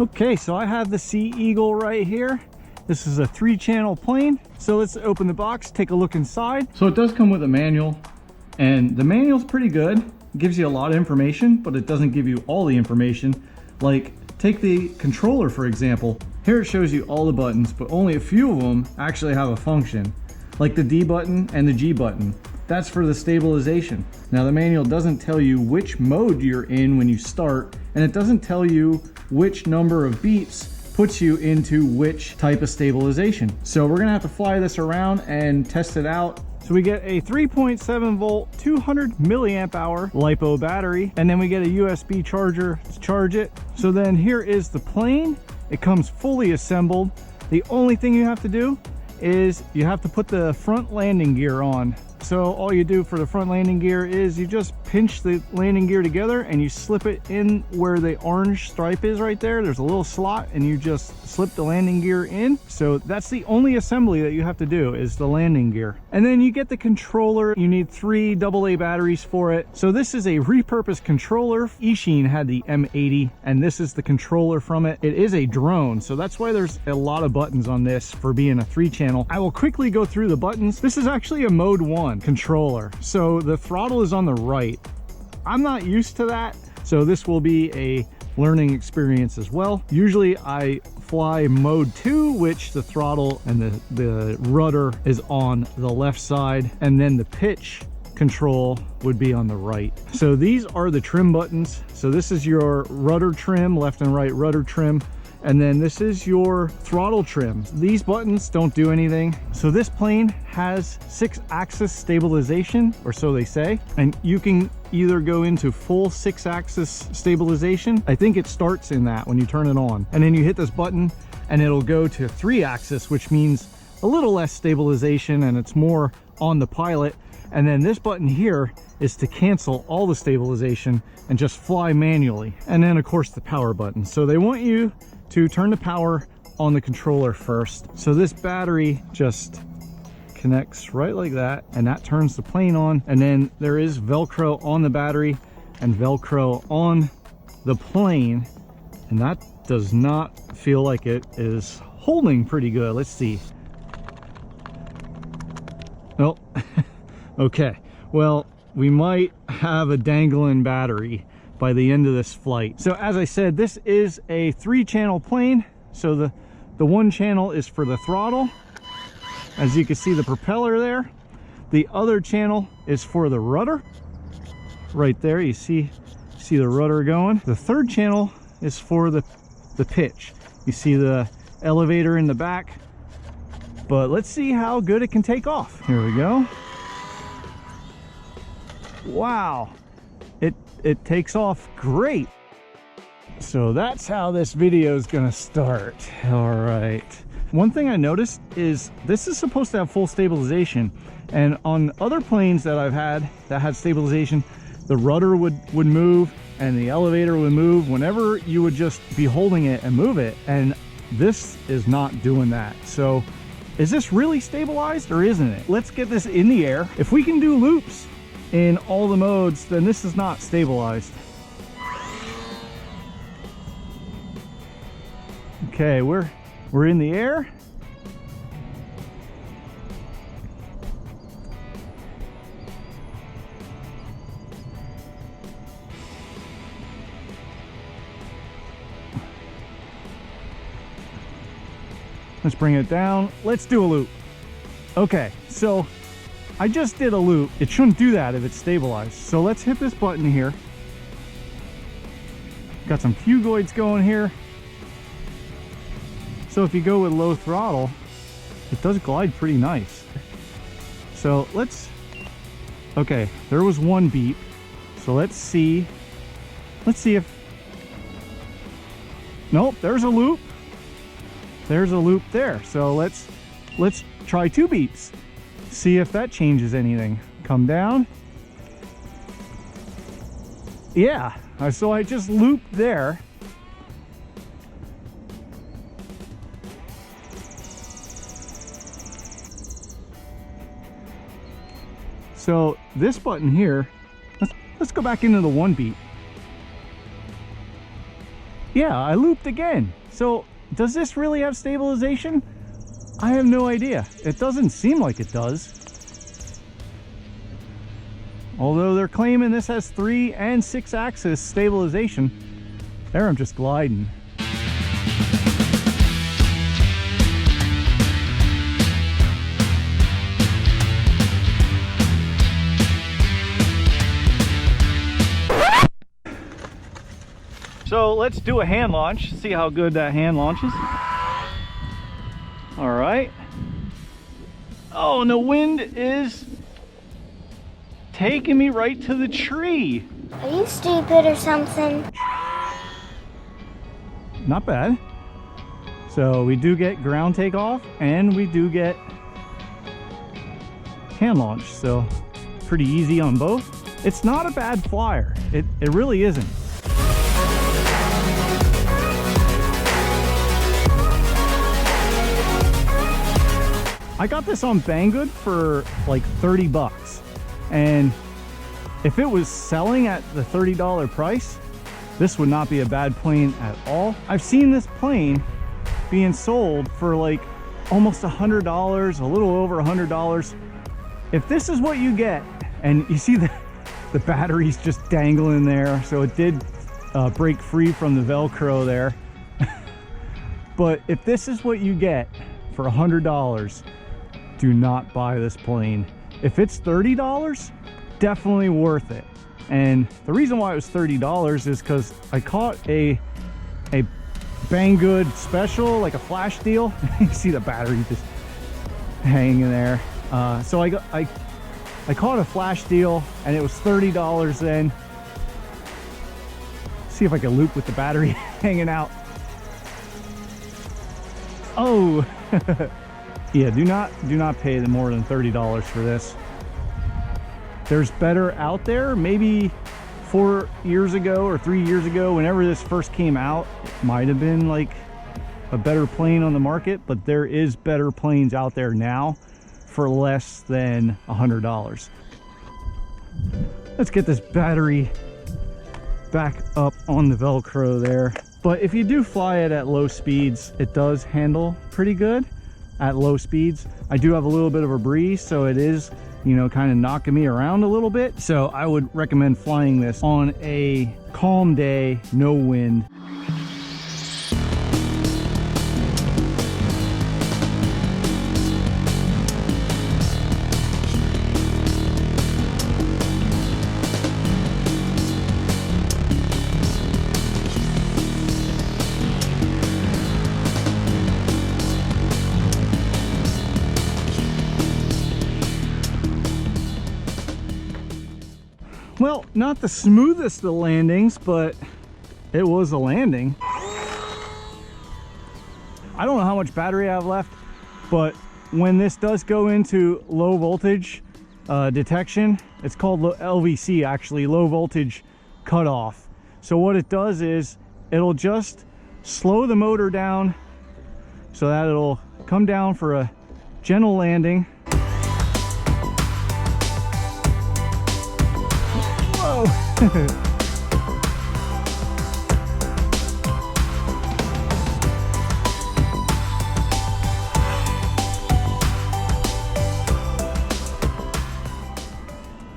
Okay, so I have the Sea Eagle right here. This is a 3-channel plane. So let's open the box, take a look inside. So it does come with a manual, and the manual's pretty good. It gives you a lot of information, but it doesn't give you all the information. Like, take the controller, for example. Here it shows you all the buttons, but only a few of them actually have a function. Like the D button and the G button. That's for the stabilization. Now the manual doesn't tell you which mode you're in when you start, and it doesn't tell you which number of beeps puts you into which type of stabilization. So we're gonna have to fly this around and test it out. So we get a 3.7 volt, 200 milliamp hour LiPo battery, and then we get a USB charger to charge it. So then here is the plane. It comes fully assembled. The only thing you have to do is you have to put the front landing gear on. So all you do for the front landing gear is you just pinch the landing gear together and you slip it in where the orange stripe is right there. There's a little slot and you just slip the landing gear in. So that's the only assembly that you have to do, is the landing gear. And then you get the controller. You need 3 AA batteries for it. So this is a repurposed controller. Eachine had the M80 and this is the controller from it. It is a drone, so that's why there's a lot of buttons on this for being a 3-channel. I will quickly go through the buttons. This is actually a mode 1 controller, so the throttle is on the right. I'm not used to that, so this will be a learning experience as well. Usually I fly mode 2, which the throttle and the rudder is on the left side, and then the pitch control would be on the right. So these are the trim buttons. So this is your rudder trim, left and right rudder trim. And then this is your throttle trim. These buttons don't do anything. So this plane has 6-axis stabilization, or so they say. And you can either go into full 6-axis stabilization. I think it starts in that when you turn it on. And then you hit this button and it'll go to 3-axis, which means a little less stabilization and it's more on the pilot. And then this button here is to cancel all the stabilization and just fly manually. And then of course the power button. So they want you to turn the power on the controller first. So this battery just connects right like that, and that turns the plane on. And then there is Velcro on the battery and Velcro on the plane, and that does not feel like it is holding pretty good. Let's see. Nope. Okay, well, we might have a dangling battery by the end of this flight. So as I said, this is a 3-channel plane. So the one channel is for the throttle. As you can see, the propeller there. The other channel is for the rudder. Right there, you see the rudder going. The third channel is for the pitch. You see the elevator in the back. But let's see how good it can take off. Here we go. Wow. It takes off great. So that's how this video is gonna start. All right. One thing I noticed is this is supposed to have full stabilization, and on other planes that I've had that had stabilization, the rudder would move and the elevator would move whenever you would just be holding it and move it, and this is not doing that. So is this really stabilized or isn't it? Let's get this in the air. If we can do loops in all the modes, then this is not stabilized. Okay, we're in the air. Let's bring it down. Let's do a loop. Okay, so I just did a loop. It shouldn't do that if it's stabilized. So let's hit this button here. Got some fugoids going here. So if you go with low throttle, it does glide pretty nice. So okay, there was one beep. So let's see if, nope, there's a loop. There's a loop there. So let's try 2 beeps. See if that changes anything. Come down. Yeah, so I just looped there. So this button here, let's go back into the 1 beep. Yeah, I looped again. So does this really have stabilization? I have no idea. It doesn't seem like it does. Although they're claiming this has 3 and 6 axis stabilization. There I'm just gliding. So let's do a hand launch, see how good that hand launches. All right. Oh, and the wind is taking me right to the tree. Are you stupid or something? Not bad. So we do get ground takeoff and we do get hand launch. So pretty easy on both. It's not a bad flyer. It really isn't. I got this on Banggood for like 30 bucks. And if it was selling at the $30 price, this would not be a bad plane at all. I've seen this plane being sold for like almost $100, a little over $100. If this is what you get, and you see the batteries just dangling there, so it did break free from the Velcro there. But if this is what you get for $100, do not buy this plane. If it's $30, definitely worth it. And the reason why it was $30 is because I caught a Banggood special, like a flash deal. You see the battery just hanging there. So I caught a flash deal and it was $30 then. See if I can loop with the battery hanging out. Oh. Yeah, do not pay more than $30 for this. There's better out there. Maybe 4 years ago or 3 years ago, whenever this first came out, it might have been like a better plane on the market, but there is better planes out there now for less than $100. Let's get this battery back up on the Velcro there. But if you do fly it at low speeds, it does handle pretty good at low speeds. I do have a little bit of a breeze, so it is, you know, kind of knocking me around a little bit. So I would recommend flying this on a calm day, no wind. Well, not the smoothest of landings, but it was a landing. I don't know how much battery I have left, but when this does go into low voltage detection, it's called LVC, actually, low voltage cutoff. So what it does is it'll just slow the motor down so that it'll come down for a gentle landing.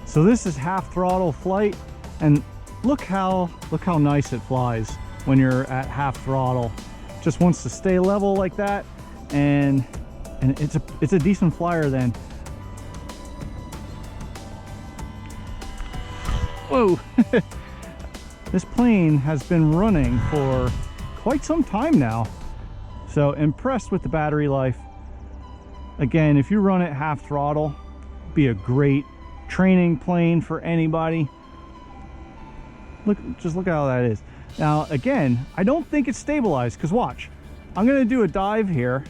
So this is half throttle flight, and look how nice it flies when you're at half throttle. Just wants to stay level like that, and it's a decent flyer then. Whoa. This plane has been running for quite some time now, so impressed with the battery life. Again, if you run it half throttle, be a great training plane for anybody. Just look how that is. Now again, I don't think it's stabilized, because watch, I'm gonna do a dive here.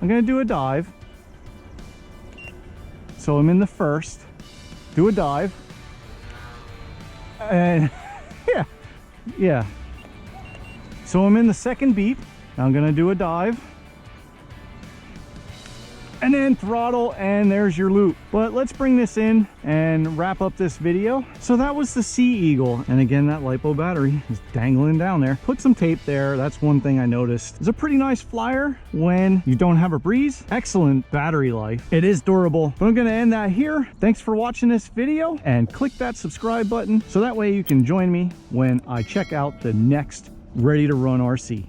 I'm gonna do a dive, so I'm in the first, do a dive, and yeah, so I'm in the second beat. Now I'm gonna do a dive, and then throttle, and there's your loop. But let's bring this in and wrap up this video. So that was the Sea Eagle, and again, that LiPo battery is dangling down there. Put some tape there. That's one thing I noticed. It's a pretty nice flyer when you don't have a breeze. Excellent battery life. It is durable. But I'm gonna end that here. Thanks for watching this video, and click that subscribe button so that way you can join me when I check out the next ready to run RC.